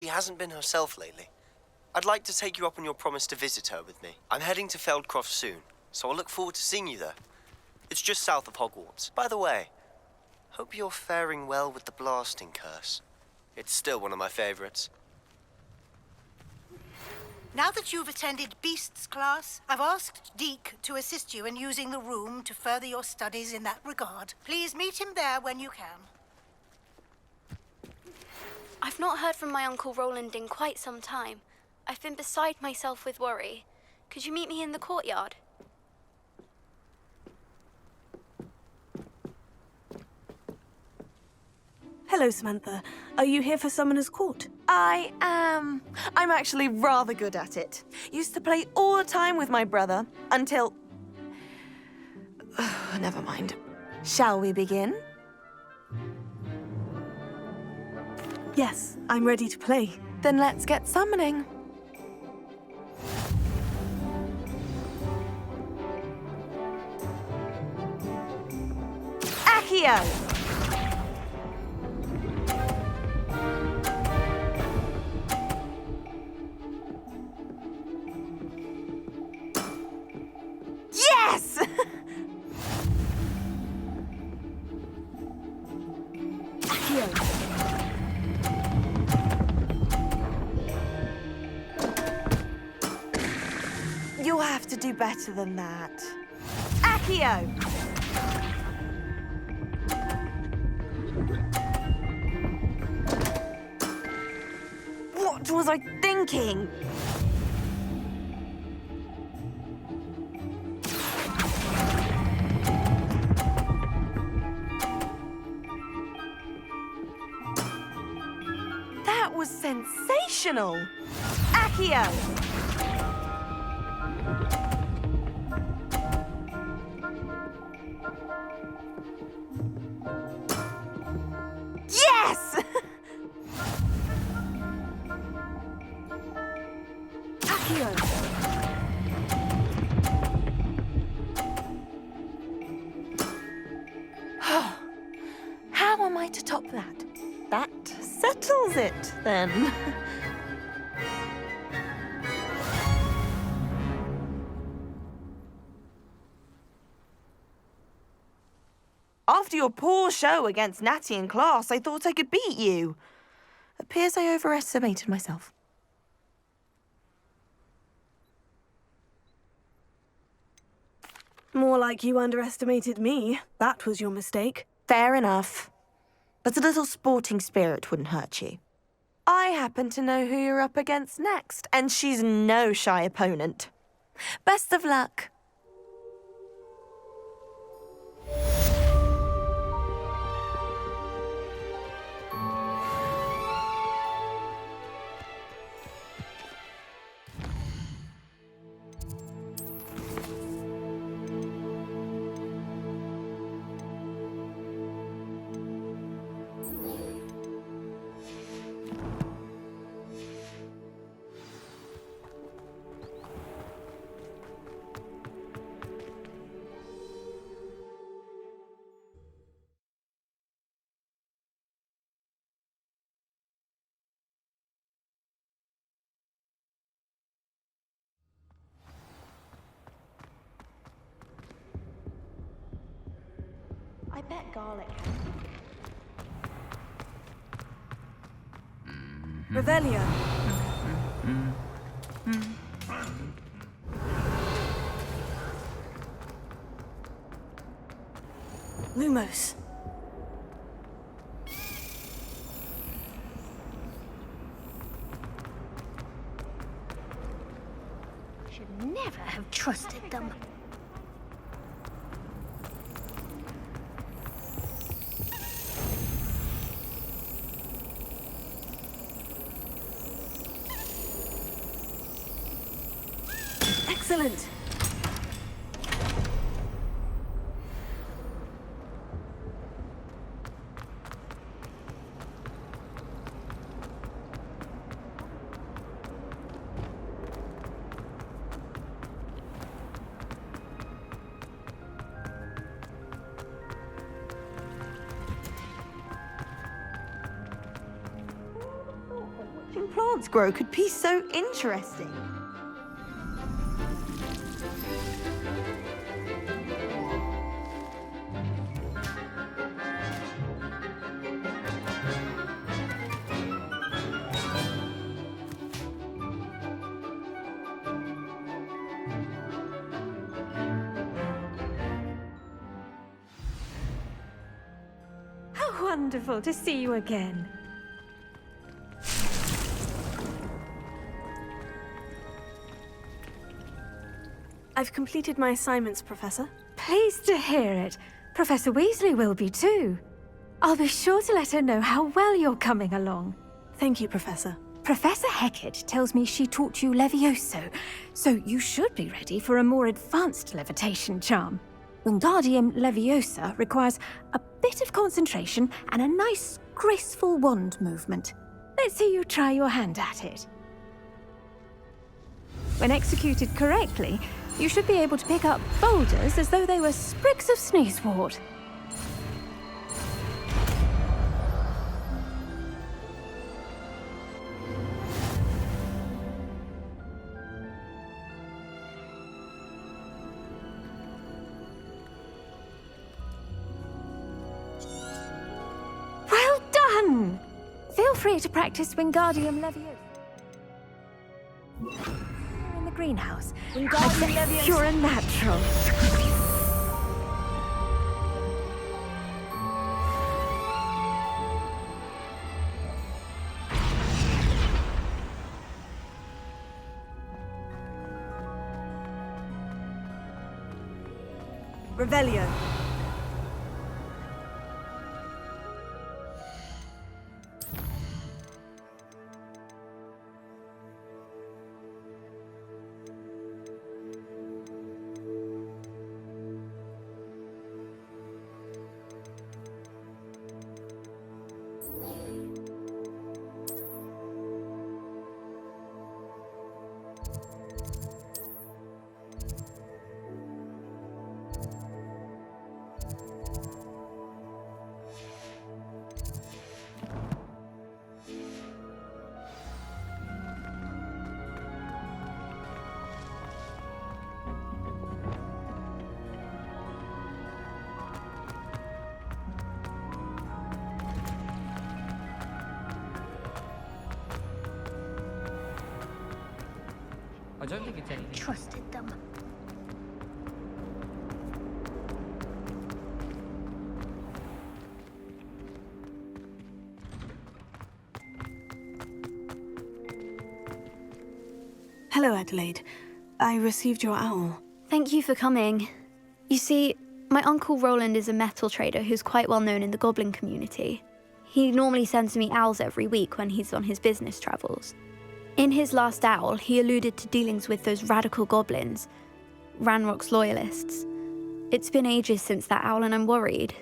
She hasn't been herself lately. I'd like to take you up on your promise to visit her with me. I'm heading to Feldcroft soon, so I'll look forward to seeing you there. It's just south of Hogwarts. By the way, hope you're faring well with the blasting curse. It's still one of my favorites. Now that you've attended Beasts class, I've asked Deke to assist you in using the room to further your studies in that regard. Please meet him there when you can. I've not heard from my Uncle Roland in quite some time. I've been beside myself with worry. Could you meet me in the courtyard? Hello, Samantha. Are you here for Summoner's Court? I am. I'm actually rather good at it. Used to play all the time with my brother until... Never mind. Shall we begin? Yes, I'm ready to play. Then let's get summoning. Accio! Yes! Accio. You'll have to do better than that. Accio! What was I thinking? That was sensational! Accio! Yes! Accio. How am I to top that? That settles it, then. After your poor show against Natty in class, I thought I could beat you. Appears I overestimated myself. More like you underestimated me. That was your mistake. Fair enough. But a little sporting spirit wouldn't hurt you. I happen to know who you're up against next, and she's no shy opponent. Best of luck. I bet garlic. Revelio. Lumos. Should never have trusted them. Excellent. plants grow could be so interesting. How wonderful to see you again. I've completed my assignments, Professor. Pleased to hear it. Professor Weasley will be too. I'll be sure to let her know how well you're coming along. Thank you, Professor. Professor Hecat tells me she taught you Levioso, so you should be ready for a more advanced levitation charm. Wingardium Leviosa requires a bit of concentration and a nice, graceful wand movement. Let's see you try your hand at it. When executed correctly, you should be able to pick up boulders as though they were sprigs of sneezewort. Well done! Feel free to practice Wingardium Leviosa in the greenhouse. Wingardium Leviosa. You're a natural. Revelio. I don't think it's anything. Trusted them. Hello, Adelaide. I received your owl. Thank you for coming. You see, my Uncle Roland is a metal trader who's quite well known in the goblin community. He normally sends me owls every week when he's on his business travels. In his last owl, he alluded to dealings with those radical goblins, Ranrock's loyalists. It's been ages since that owl and I'm worried.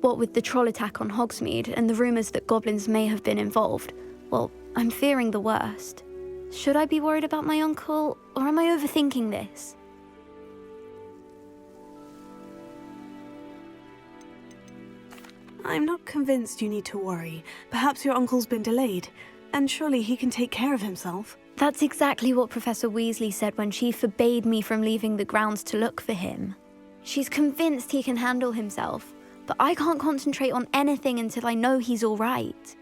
What with the troll attack on Hogsmeade and the rumours that goblins may have been involved, well, I'm fearing the worst. Should I be worried about my uncle, or am I overthinking this? I'm not convinced you need to worry. Perhaps your uncle's been delayed, and surely he can take care of himself. That's exactly what Professor Weasley said when she forbade me from leaving the grounds to look for him. She's convinced he can handle himself, but I can't concentrate on anything until I know he's all right.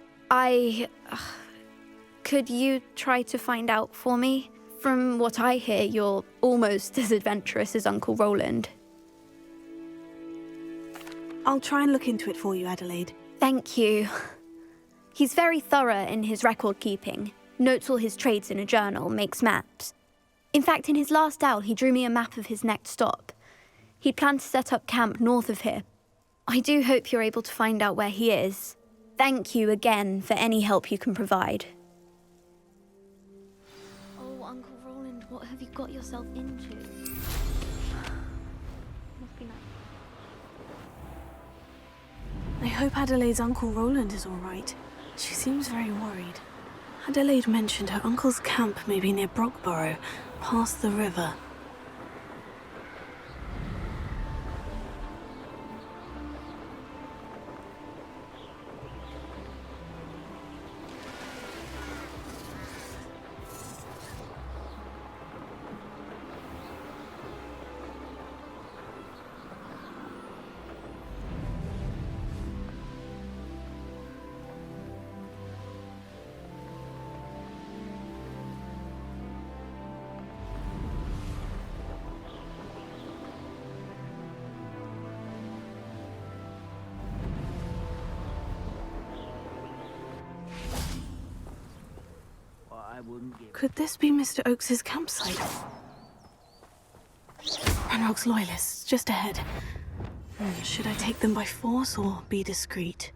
Could you try to find out for me? From what I hear, you're almost as adventurous as Uncle Roland. I'll try and look into it for you, Adelaide. Thank you. He's very thorough in his record keeping, notes all his trades in a journal, makes maps. In fact, in his last owl, he drew me a map of his next stop. He planned to set up camp north of here. I do hope you're able to find out where he is. Thank you again for any help you can provide. Oh, Uncle Roland, what have you got yourself into? Must be nice. I hope Adelaide's Uncle Roland is all right. She seems very worried. Adelaide mentioned her uncle's camp may be near Brockborough, past the river. Could this be Mr. Oakes's campsite? Ranrock's loyalists, just ahead. Should I take them by force or be discreet?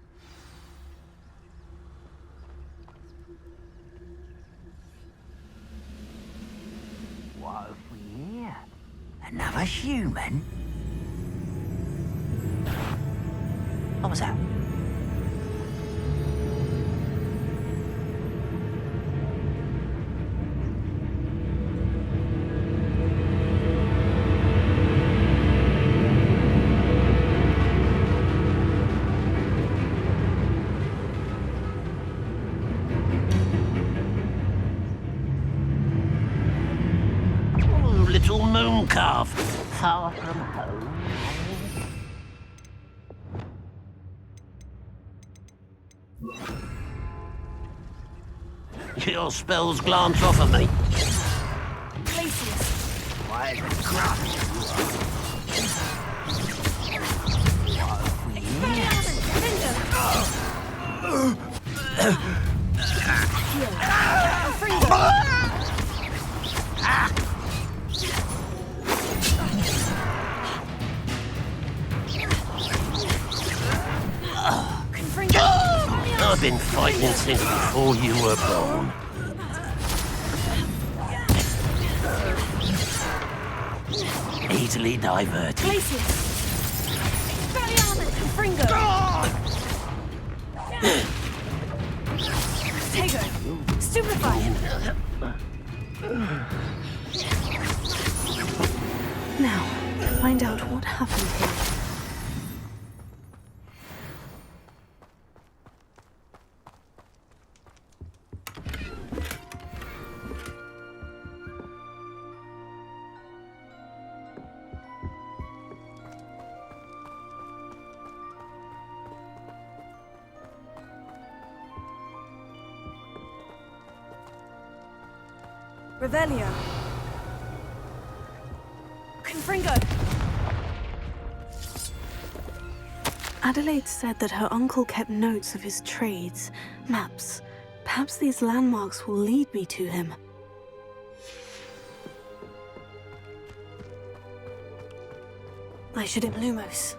What have we here? Another human? What was that? Little moon calf, far from home. Your spells glance off of me. Why is it gruff? I've been fighting since before you were born. Easily diverted. Now, find out what happened here. Revelio. Confringo. Adelaide said that her uncle kept notes of his trades, maps. Perhaps these landmarks will lead me to him. I should him Lumos.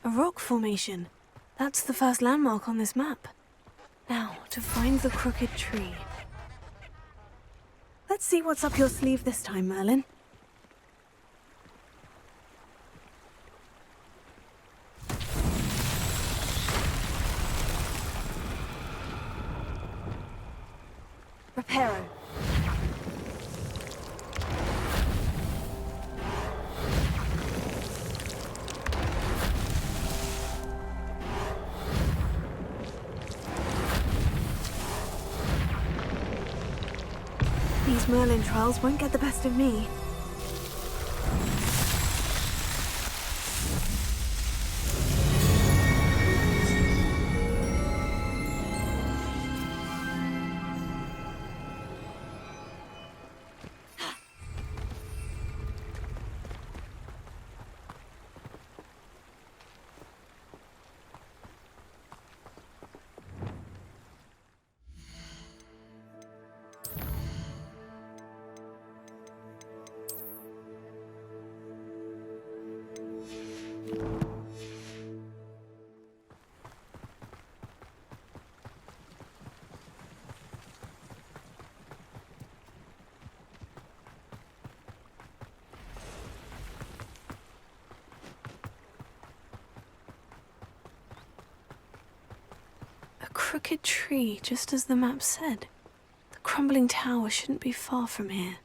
A rock formation. That's the first landmark on this map. Now, to find the crooked tree. Let's see what's up your sleeve this time, Merlin. Reparo. These Merlin trials won't get the best of me. crooked tree, just as the map said. The crumbling tower shouldn't be far from here.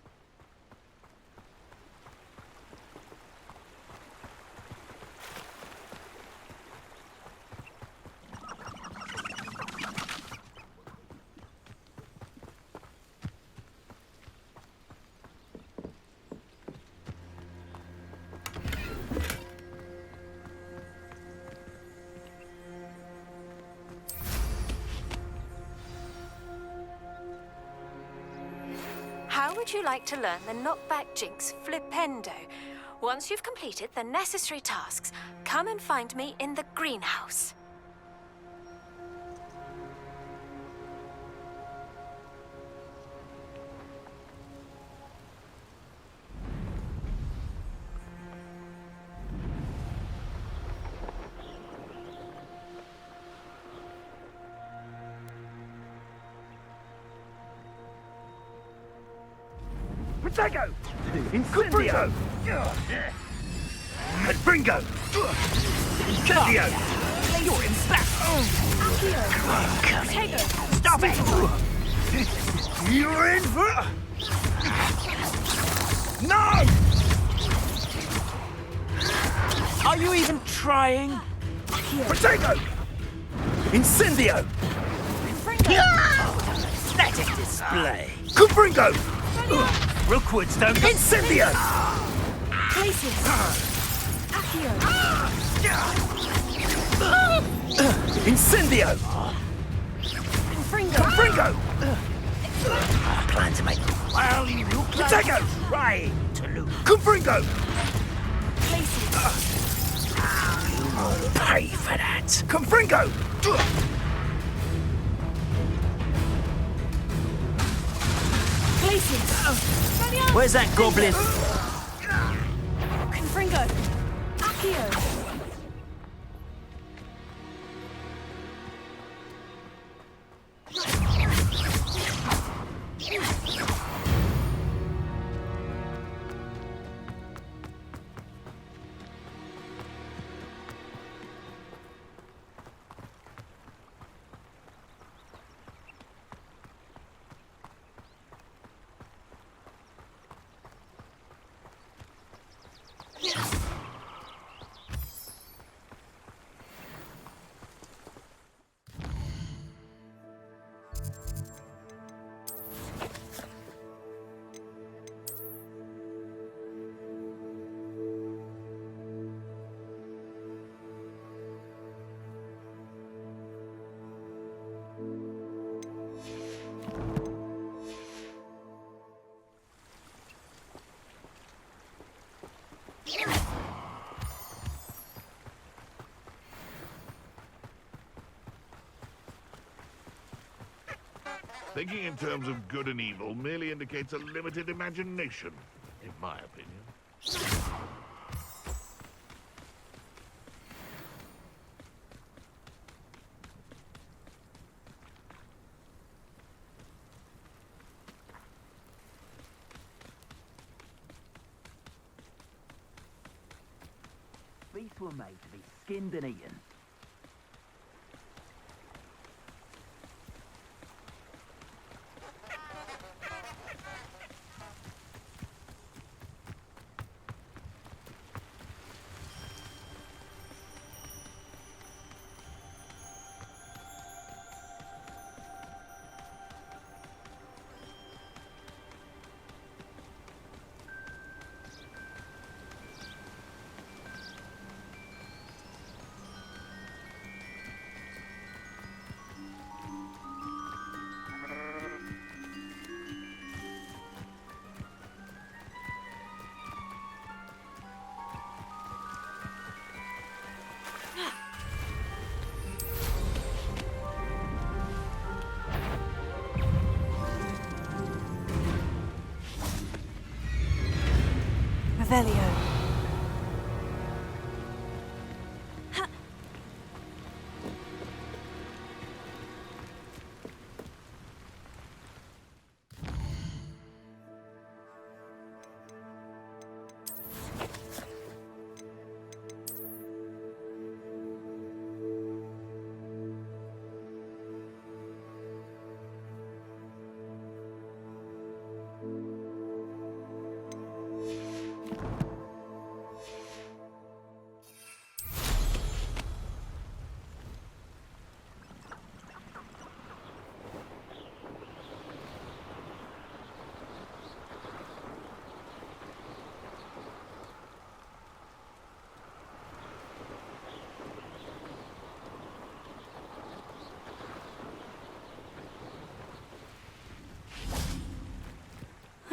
How would you like to learn the knockback jinx flipendo? Once you've completed the necessary tasks, come and find me in the greenhouse. Protego! Incendio! Confringo! Incendio! You're in back! Protego! Stop it! You're in for... No! Are you even trying? Protego! Incendio! Pathetic display! Confringo! Rookwood's don't... Incendio! Places. Accio. Incendio! Confringo. Confringo! I plan to make... Well, you look like... Protego! Trying to lose. Confringo! Places. You will pay for that. Confringo! Places. Where's that goblin? Confringo. Accio. Thinking in terms of good and evil merely indicates a limited imagination, in my opinion. Beasts were made to be skinned and eaten. Revelio.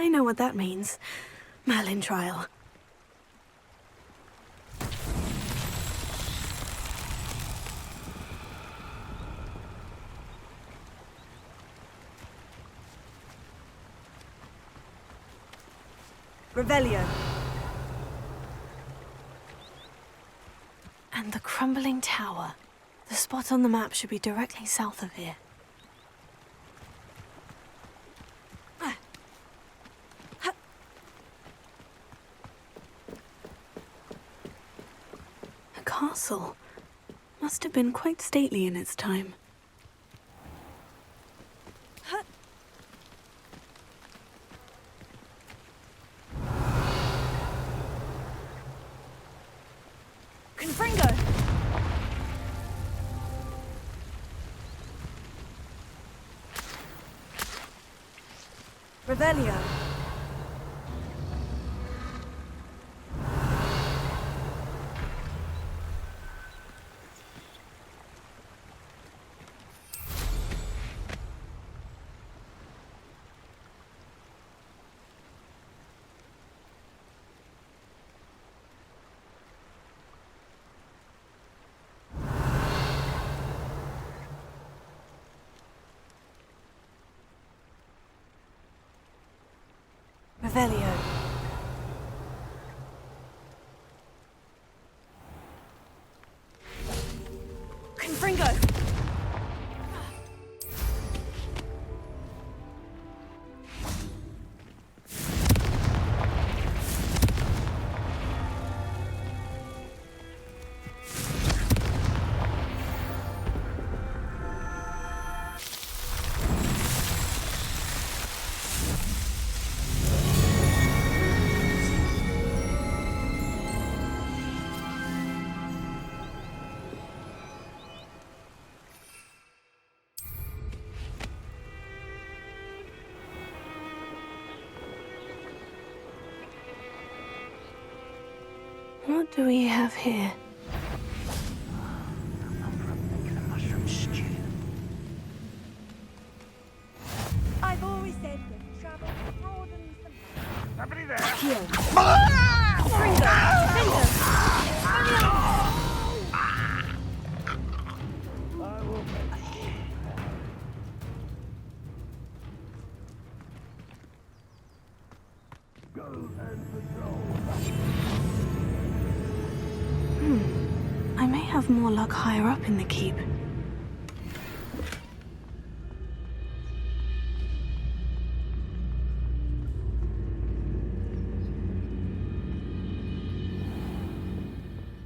I know what that means. Merlin trial. Revelio. And the crumbling tower. The spot on the map should be directly south of here. A castle. Must have been quite stately in its time. Confringo. Revelio. Revelio. Confringo. What do we have here? I've always said that travel broadens the... Somebody there? Confringo. Confringo. I may have more luck higher up in the keep.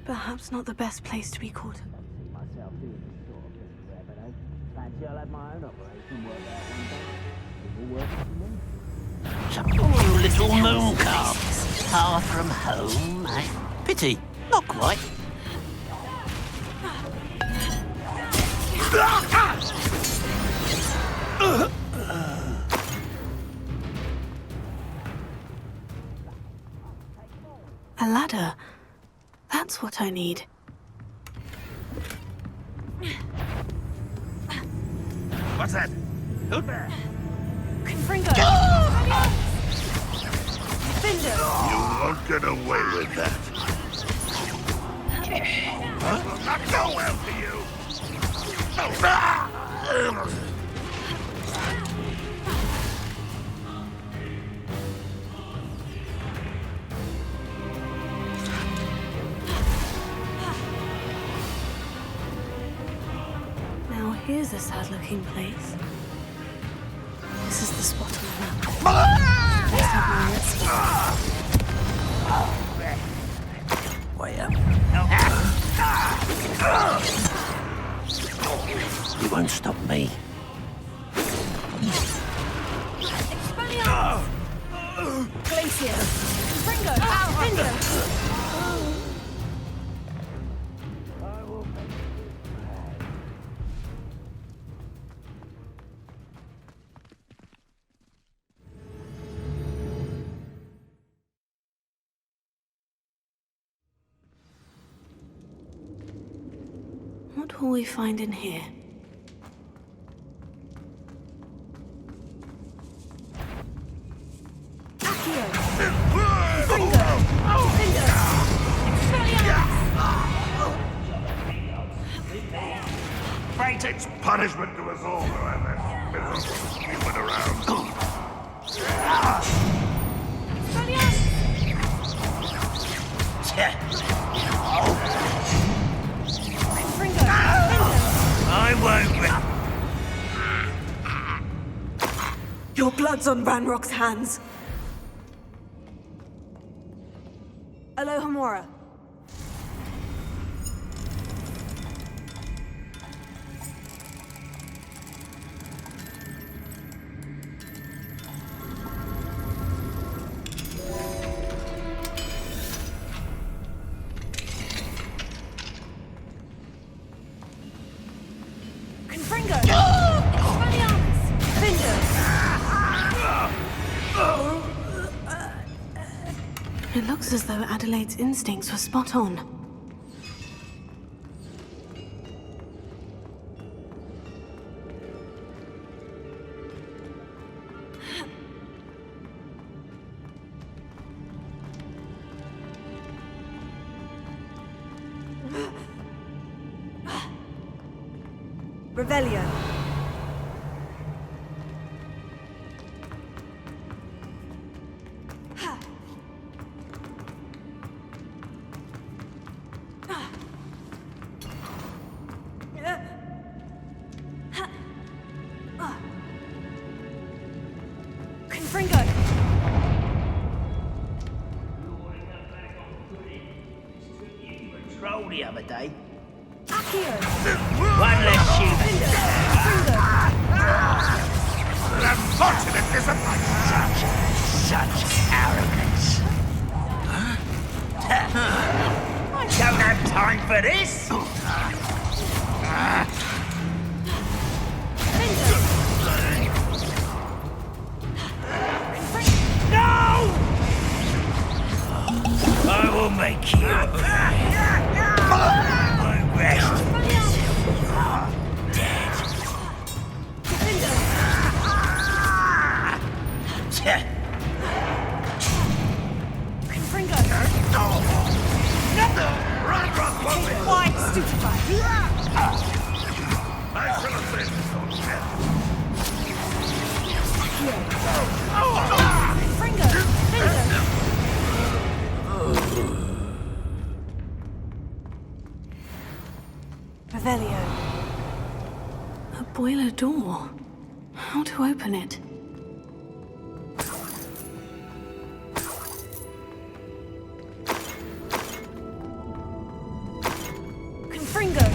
Perhaps not the best place to be caught. Myself doing this sort of thing forever, though. Fancy I'll have my own operation work out one day. It will work for me. Some little moon calf. Far from home, eh? Pity, not quite. A ladder. That's what I need. What's that? Who's there? Confringo. Defender. You won't get away with that. Will not go well for you. Now here's a sad-looking place. This is the spot on the map. Let's have my rescue. Way up. You won't stop me. Expelliarmus. Glacier. Confringo. Defender. What will we find in here? afraid to... It's punishment to us all to have that miserable human around. I won't... Your blood's on Ranrock's hands. Alohomora. It looks as though Adelaide's instincts were spot on. Revelio. Stroll the other day. Accio. One less human. Unfortunate disappointment. Such arrogance. I don't have time for this. No! I will make you. My rest until you are dead. Quite stupefied. I shall have been so Revelio. A boiler door. How to open it? Confringo.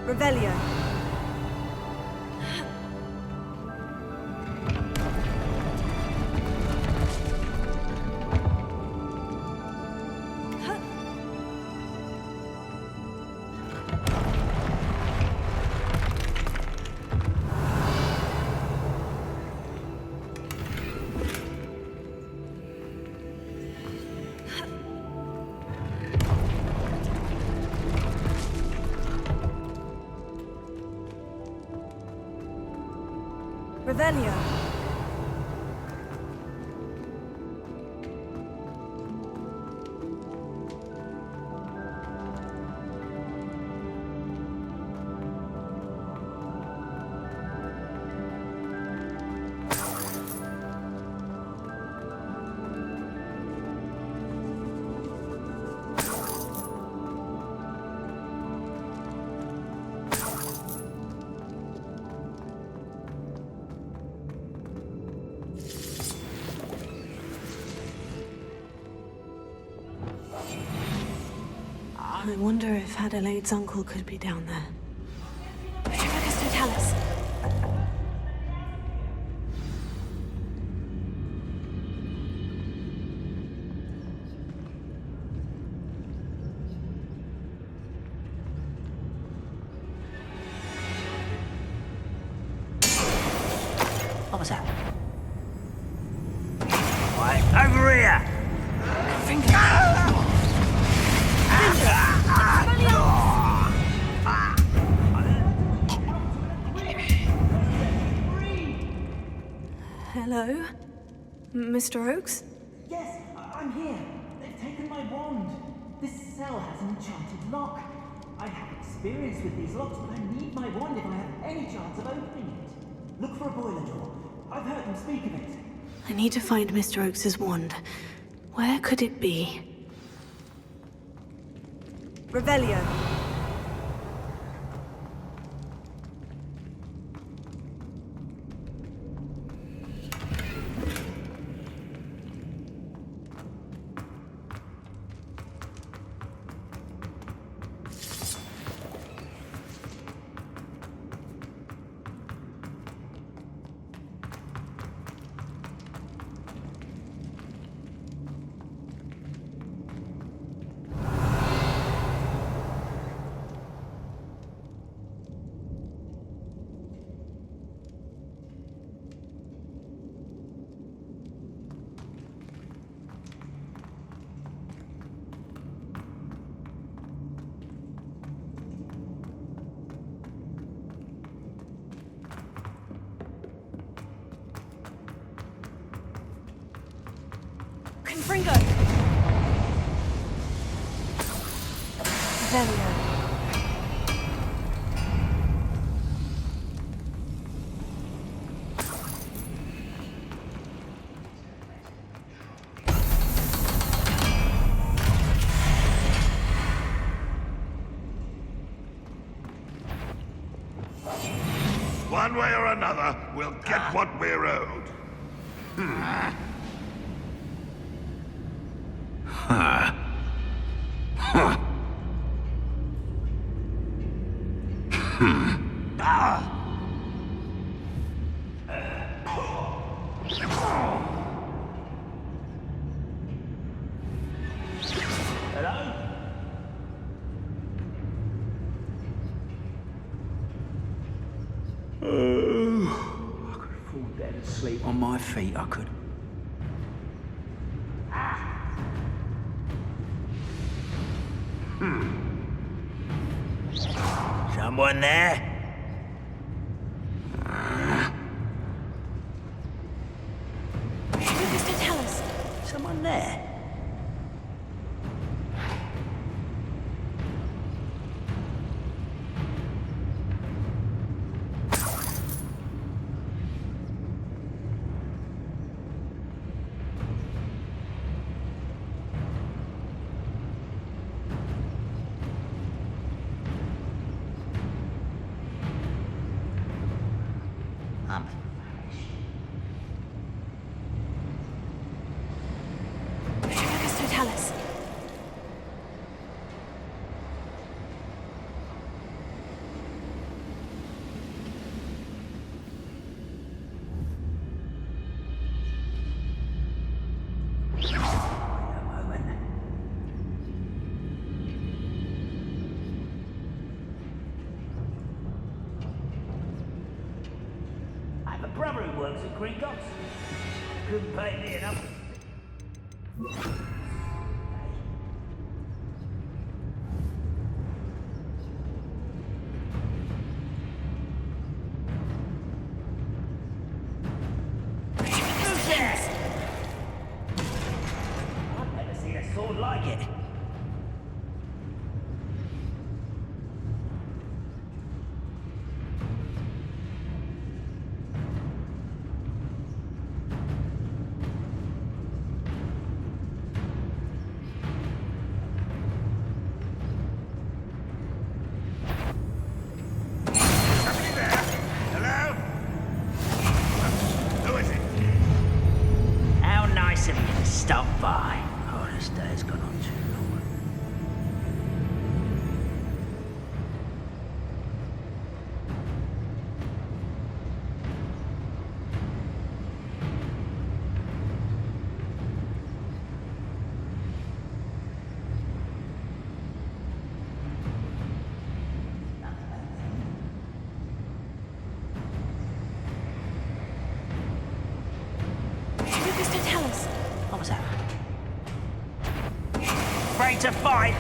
Revelio. Revelio. I wonder if Adelaide's uncle could be down there. Utrivacus totalis. What was that? Right, over here! Hello? Mr. Oakes? Yes, I'm here. They've taken my wand. This cell has an enchanted lock. I have experience with these locks, but I need my wand if I have any chance of opening it. Look for a boiler door. I've heard them speak of it. I need to find Mr. Oakes's wand. Where could it be? Revelio. Confringo! Revelio. One way or another, we'll get what we're owed. Hello? I could fall dead asleep on my feet, I could. Someone there? Mr. Tell us. Someone there? Mr. Tell us. I have a brother who works at Green Docks. Couldn't pay me enough. Who's there? I've never seen a sword like it. Somebody there? Hello? Who is it? How nice of you to stop by. Oh, this day's gone on too long. Mr. Tell us. What was that? Afraid to fight?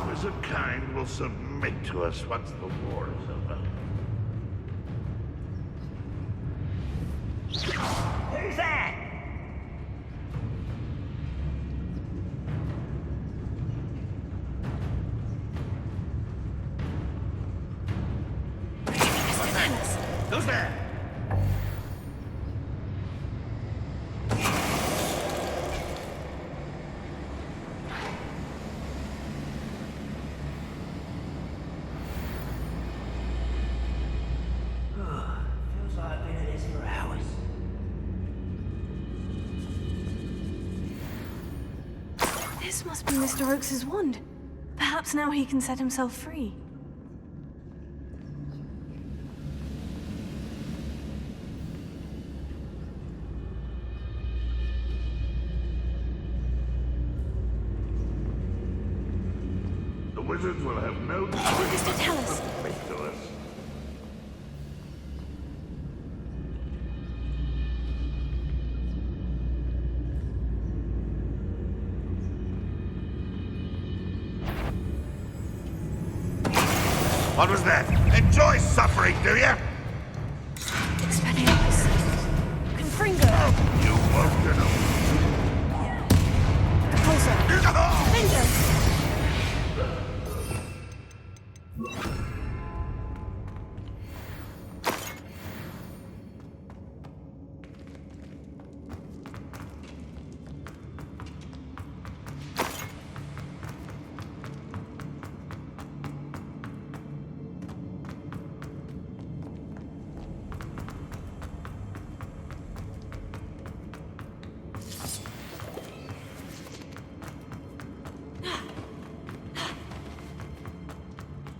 Wizard kind will submit to us once the war is over. Who's that? Who's there? Feels like I've been at this for hours. This must be Mr. Oakes's wand. Perhaps now he can set himself free. The wizards will have no choice Mr. Tellus. but to submit to us. What was that? Enjoy suffering, do you? Expelliarmus. Confringo. You won't get away. Repulsor. Bingo.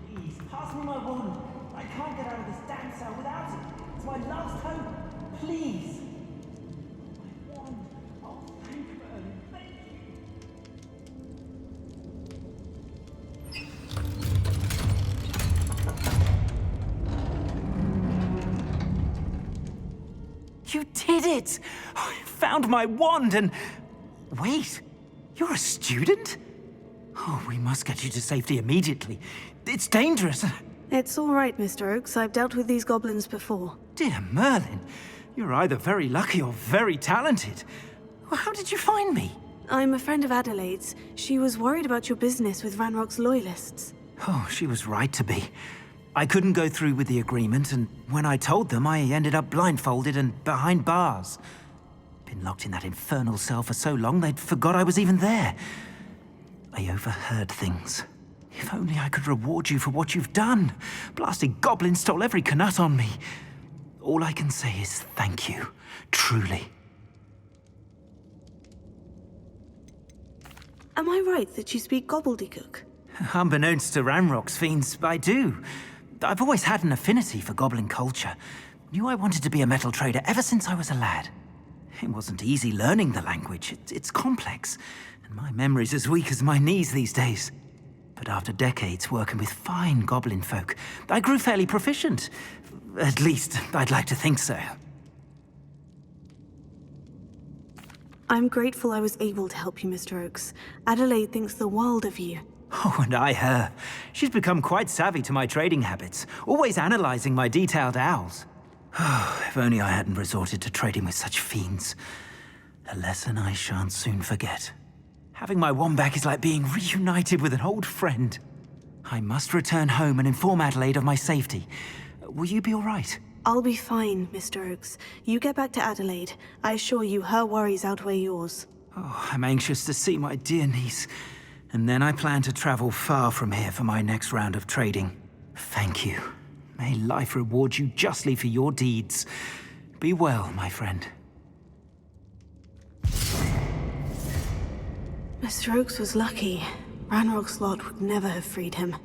Please, pass me my wand. I can't get out of this damn cell without it. It's my last hope. Please. My wand. Oh, thank you, Merlin. Thank you. You did it! I found my wand and... Wait, you're a student? Oh, we must get you to safety immediately. It's dangerous. It's all right, Mr. Oakes. I've dealt with these goblins before. Dear Merlin, you're either very lucky or very talented. How did you find me? I'm a friend of Adelaide's. She was worried about your business with Ranrock's loyalists. Oh, she was right to be. I couldn't go through with the agreement, and when I told them, I ended up blindfolded and behind bars. Been locked in that infernal cell for so long, they'd forgot I was even there. I overheard things. If only I could reward you for what you've done. Blasted goblin stole every canut on me. All I can say is thank you, truly. Am I right that you speak gobbledygook? Unbeknownst to Ranrock's fiends, I do. I've always had an affinity for goblin culture. Knew I wanted to be a metal trader ever since I was a lad. It wasn't easy learning the language. It's complex, and my memory's as weak as my knees these days. But after decades working with fine goblin folk, I grew fairly proficient. At least, I'd like to think so. I'm grateful I was able to help you, Mr. Oakes. Adelaide thinks the world of you. Oh, and I her. She's become quite savvy to my trading habits, always analyzing my detailed owls. Oh, if only I hadn't resorted to trading with such fiends. A lesson I shan't soon forget. Having my wand back is like being reunited with an old friend. I must return home and inform Adelaide of my safety. Will you be all right? I'll be fine, Mr. Oakes. You get back to Adelaide. I assure you her worries outweigh yours. Oh, I'm anxious to see my dear niece. And then I plan to travel far from here for my next round of trading. Thank you. May life reward you justly for your deeds. Be well, my friend. Mr. Oakes was lucky. Ranrock's lot would never have freed him.